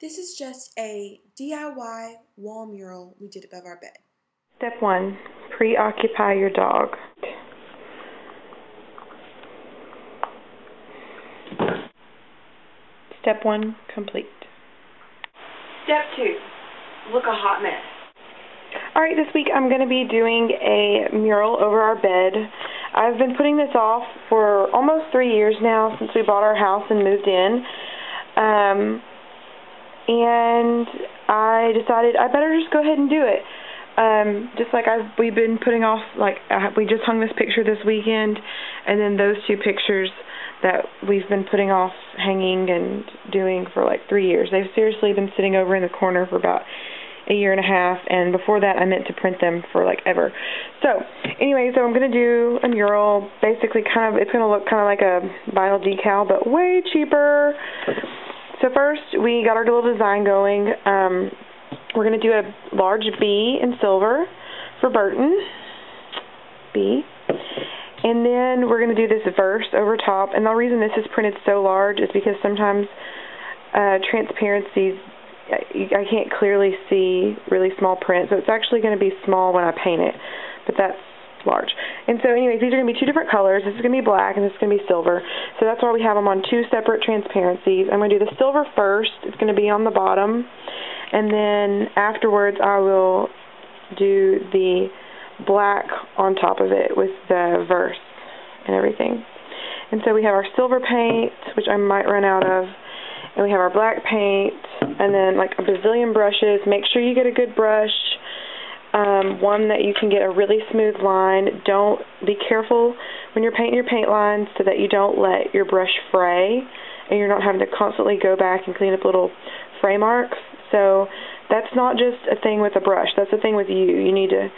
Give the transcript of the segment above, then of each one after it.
This is just a DIY wall mural we did above our bed. Step 1, preoccupy your dog. Step 1 complete. Step 2, look a hot mess. Alright, this week I'm going to be doing a mural over our bed. I've been putting this off for almost 3 years now since we bought our house and moved in. And I decided I better just go ahead and do it. Just like we've been putting off, we just hung this picture this weekend, and then those two pictures that we've been putting off hanging and doing for like 3 years. They've seriously been sitting over in the corner for about a year and a half, and before that I meant to print them for like ever. So anyway, I'm going to do a mural, basically it's going to look kind of like a vinyl decal, but way cheaper. So first, we got our little design going. We're going to do a large B in silver for Burton. B. And then we're going to do this verse over top. And the reason this is printed so large is because sometimes transparencies, I can't clearly see really small print. So it's actually going to be small when I paint it. But that's large. And so anyways, these are going to be two different colors. This is going to be black and this is going to be silver. So that's why we have them on two separate transparencies. I'm going to do the silver first. It's going to be on the bottom. And then afterwards I will do the black on top of it with the verse and everything. And so we have our silver paint, which I might run out of. And we have our black paint. And then like a bazillion brushes. Make sure you get a good brush. One that you can get a really smooth line. Don't be careful when you're painting your paint lines so that you don't let your brush fray and you're not having to constantly go back and clean up little fray marks. So that's not just a thing with a brush, that's a thing with you. You need to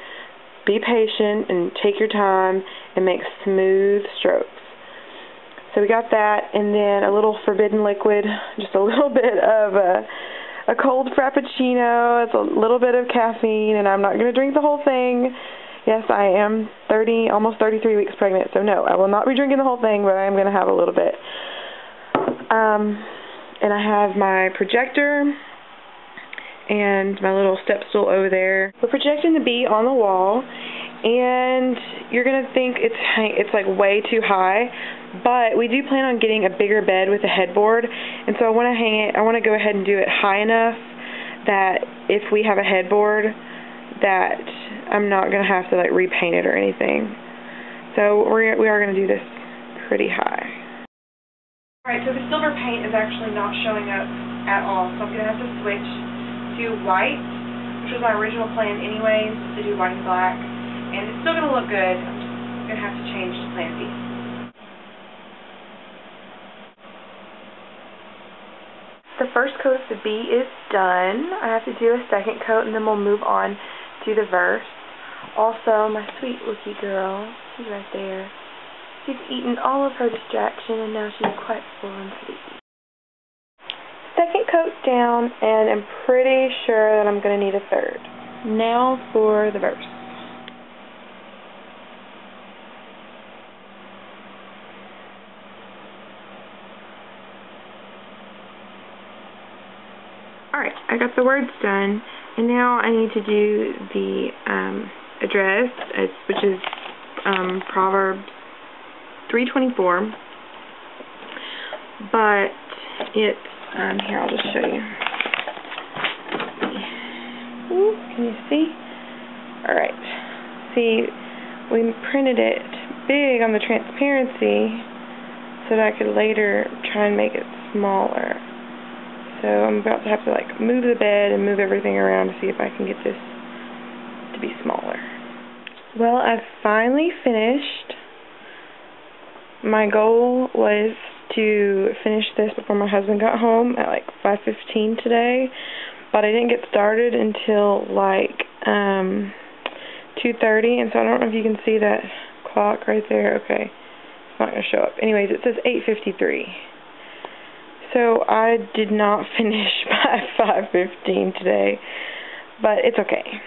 be patient and take your time and make smooth strokes. So we got that, and then a little forbidden liquid, just a little bit of a cold frappuccino. It's a little bit of caffeine, and I'm not going to drink the whole thing. Yes, I am almost 33 weeks pregnant, so no, I will not be drinking the whole thing, but I am going to have a little bit. And I have my projector and my little step stool over there. We're projecting the B on the wall, and you're going to think it's like way too high, but we do plan on getting a bigger bed with a headboard, and so I want to go ahead and do it high enough that if we have a headboard that I'm not going to have to like repaint it or anything. So we are going to do this pretty high. Alright, so the silver paint is actually not showing up at all, so I'm going to have to switch to white, which was my original plan anyways, to do white and black, and it's still going to look good. I'm just going to have to change to plan B. The first coat of the B is done. I have to do a second coat, and then we'll move on to the verse. Also, my sweet looky girl, she's right there. She's eaten all of her distraction, and now she's quite full and sleepy. Second coat down, and I'm pretty sure that I'm going to need a third. Now for the verse. Alright, I got the words done, and now I need to do the address, which is Proverbs 3:24, but it's, here, I'll just show you. Ooh, can you see? Alright, see, we printed it big on the transparency so that I could later try and make it smaller. So I'm about to have to like move the bed and move everything around to see if I can get this to be smaller. Well, I've finally finished. My goal was to finish this before my husband got home at like 5:15 today, but I didn't get started until like 2:30, and so I don't know if you can see that clock right there. Okay, it's not going to show up. Anyways, it says 8:53. So I did not finish by 5:15 today, but it's okay.